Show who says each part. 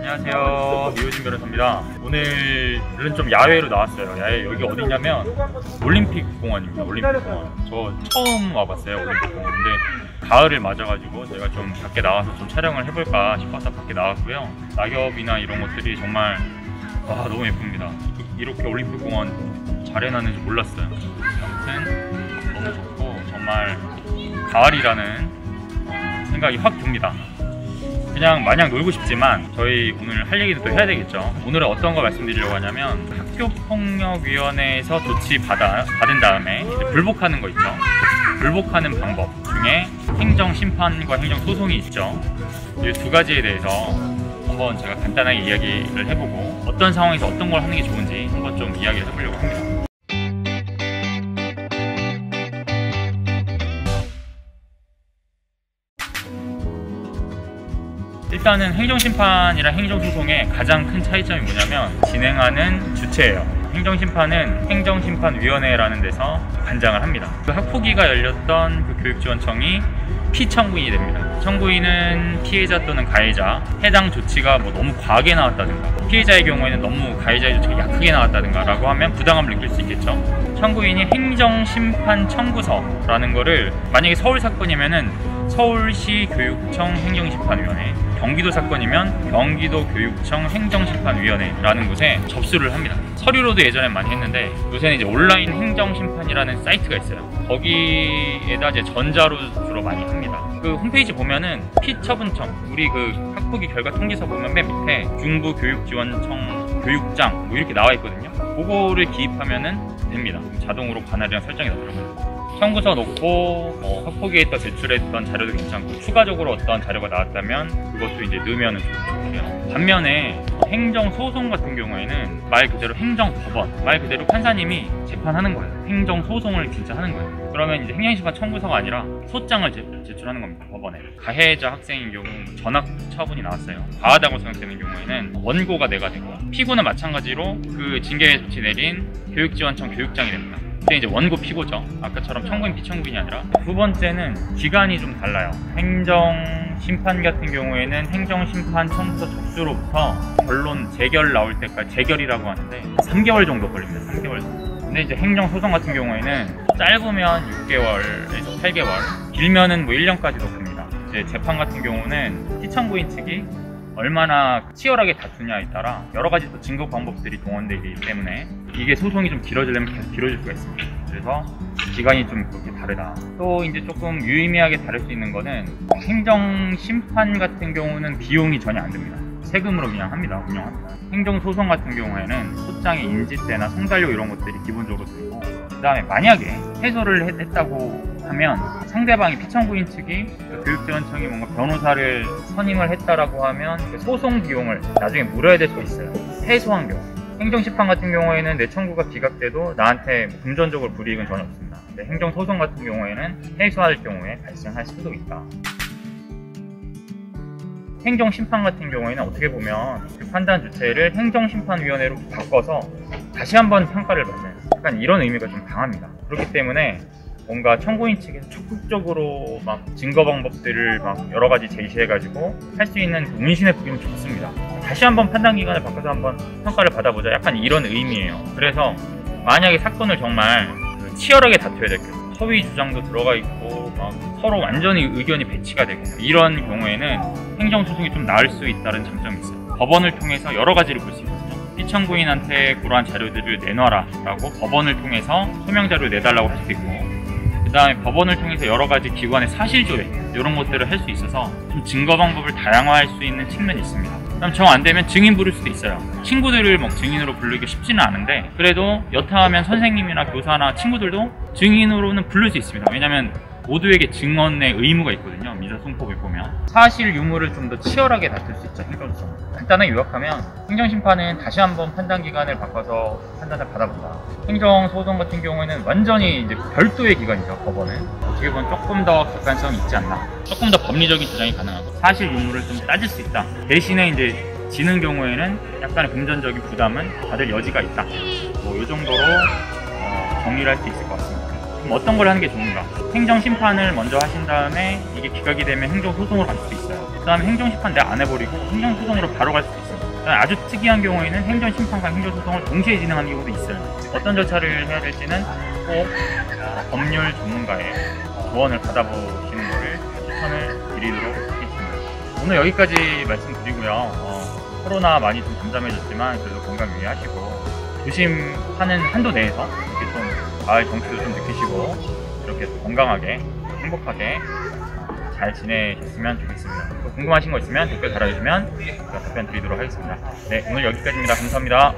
Speaker 1: 안녕하세요, 이호진 변호사입니다. 오늘은 좀 야외로 나왔어요. 여기 어디냐면 올림픽 공원입니다. 올림픽 공원. 저 처음 와봤어요, 올림픽 공원. 근데 가을을 맞아가지고 제가 좀 밖에 나와서 좀 촬영을 해볼까 싶어서 밖에 나왔고요. 낙엽이나 이런 것들이 정말 너무 예쁩니다. 이렇게 올림픽 공원 잘 해놨는지 몰랐어요. 아무튼 너무 좋고 정말 가을이라는 생각이 확 듭니다. 그냥 마냥 놀고 싶지만 저희 오늘 할 얘기는 또 해야 되겠죠. 오늘은 어떤 거 말씀드리려고 하냐면 학교폭력위원회에서 조치 받은 다음에 불복하는 거 있죠. 불복하는 방법 중에 행정심판과 행정소송이 있죠. 이 두 가지에 대해서 한번 제가 간단하게 이야기를 해보고 어떤 상황에서 어떤 걸 하는 게 좋은지 한번 좀 이야기를 해보려고 합니다. 일단은 행정심판이랑 행정소송의 가장 큰 차이점이 뭐냐면 진행하는 주체예요. 행정심판은 행정심판위원회라는 데서 관장을 합니다. 그 학폭위가 열렸던 그 교육지원청이 피청구인이 됩니다. 청구인은 피해자 또는 가해자, 해당 조치가 너무 과하게 나왔다든가 피해자의 경우에는 너무 가해자의 조치가 약하게 나왔다든가 라고 하면 부당함을 느낄 수 있겠죠. 청구인이 행정심판 청구서라는 거를 만약에 서울 사건이면은 서울시 교육청 행정심판위원회, 경기도 사건이면 경기도 교육청 행정심판위원회라는 곳에 접수를 합니다. 서류로도 예전엔 많이 했는데 요새는 이제 온라인 행정심판이라는 사이트가 있어요. 거기에다 이제 전자로 주로 많이 합니다. 그 홈페이지 보면은 피처분청, 우리 그 학폭위 결과 통지서 보면 맨 밑에 중부교육지원청 교육장 이렇게 나와 있거든요. 그거를 기입하면은 됩니다. 자동으로 관할이랑 설정이 다 들어가요. 청구서 놓고 학폭위에 제출했던 자료도 괜찮고 추가적으로 어떤 자료가 나왔다면 그것도 이제 넣으면 좋고요. 반면에 행정소송 같은 경우에는 말 그대로 행정법원, 말 그대로 판사님이 재판하는 거예요. 행정소송을 진짜 하는 거예요. 그러면 이제 행정심판 청구서가 아니라 소장을 제출하는 겁니다, 법원에. 가해자 학생인 경우 전학 처분이 나왔어요. 과하다고 생각되는 경우에는 원고가 내가 되고, 피고는 마찬가지로 그 징계 조치 내린 교육지원청 교육장이 됩니다. 그때 이제 원고 피고죠. 아까처럼 청구인 피청구인이 아니라. 두 번째는 기간이 좀 달라요. 행정심판 같은 경우에는 행정심판 청구서 접수로부터 결론 재결 나올 때까지, 재결이라고 하는데 3개월 정도 걸립니다. 3개월 정도. 근데 이제 행정소송 같은 경우에는 짧으면 6개월에서 8개월, 길면은 1년까지도 봅니다. 이제 재판 같은 경우는 피청구인 측이 얼마나 치열하게 다투냐에 따라 여러 가지 또 증거 방법들이 동원되기 때문에 이게 소송이 좀 길어지려면 계속 길어질 수가 있습니다. 그래서 기간이 좀 그렇게 다르다. 또 이제 조금 유의미하게 다를 수 있는 거는 행정심판 같은 경우는 비용이 전혀 안 듭니다. 세금으로 그냥 합니다. 운영합니다. 행정소송 같은 경우에는 소장의 인지세나 성달료 이런 것들이 기본적으로 들고, 그 다음에 만약에 해소를 했다고 하면 상대방이 피청구인 측이 교육지원청이 뭔가 변호사를 선임을 했다라고 하면 그 소송 비용을 나중에 물어야 될 수 있어요. 해소한 경우. 행정심판 같은 경우에는 내 청구가 기각돼도 나한테 금전적으로 불이익은 전혀 없습니다. 근데 행정소송 같은 경우에는 해소할 경우에 발생할 수도 있다. 행정심판 같은 경우에는 어떻게 보면 그 판단 주체를 행정심판위원회로 바꿔서 다시 한번 평가를 받는 약간 이런 의미가 좀 강합니다. 그렇기 때문에 뭔가 청구인 측에서 적극적으로 막 증거 방법들을 막 여러 가지 제시해가지고 할 수 있는 운신의 부분이 좋습니다. 다시 한번 판단 기간을 바꿔서 한번 평가를 받아보자, 약간 이런 의미예요. 그래서 만약에 사건을 정말 치열하게 다투어야 될 경우, 허위 주장도 들어가 있고 막 서로 완전히 의견이 배치가 되고 이런 경우에는 행정소송이 좀 나을 수 있다는 장점이 있어요. 법원을 통해서 여러 가지를 볼 수 있거든요. 피청구인한테 그러한 자료들을 내놔라 라고 법원을 통해서 소명 자료를 내달라고 할 수도 있고, 그 다음에 법원을 통해서 여러 가지 기관의 사실조회 이런 것들을 할 수 있어서 좀 증거 방법을 다양화할 수 있는 측면이 있습니다. 그럼 정 안 되면 증인 부를 수도 있어요. 친구들을 증인으로 부르기 쉽지는 않은데 그래도 여타하면 선생님이나 교사나 친구들도 증인으로는 부를 수 있습니다. 왜냐하면 모두에게 증언의 의무가 있거든요. 민사소송법을 보면 사실 유무를 좀 더 치열하게 다툴 수 있죠. 행정소송. 간단하게 요약하면 행정심판은 다시 한번 판단 기간을 바꿔서 판단을 받아본다. 행정소송 같은 경우에는 완전히 이제 별도의 기관이죠. 법원은 어떻게 보면 조금 더 객관성이 있지 않나, 조금 더 법리적인 주장이 가능하고 사실 유무를 좀 따질 수 있다. 대신에 이제 지는 경우에는 약간의 금전적인 부담은 받을 여지가 있다. 이 정도로 정리를 할 수 있을 것 같습니다. 그럼 어떤 걸 하는 게 좋은가? 행정심판을 먼저 하신 다음에 이게 기각이 되면 행정소송으로 갈 수도 있어요. 그 다음에 행정심판 내가 안 해버리고 행정소송으로 바로 갈 수도 있습니다. 아주 특이한 경우에는 행정심판과 행정소송을 동시에 진행하는 경우도 있어요. 어떤 절차를 해야 될지는 꼭 법률 전문가의 조언을 받아보시는 것을 추천을 드리도록 하겠습니다. 오늘 여기까지 말씀드리고요. 코로나 많이 좀 잠잠해졌지만 그래도 건강 유의하시고 조심하는 한도 내에서 이렇게 좀 가을 정취도 좀 느끼시고 이렇게 건강하게 행복하게 잘 지내셨으면 좋겠습니다. 또 궁금하신 거 있으면 댓글 달아주시면 제가 답변 드리도록 하겠습니다. 네, 오늘 여기까지입니다. 감사합니다.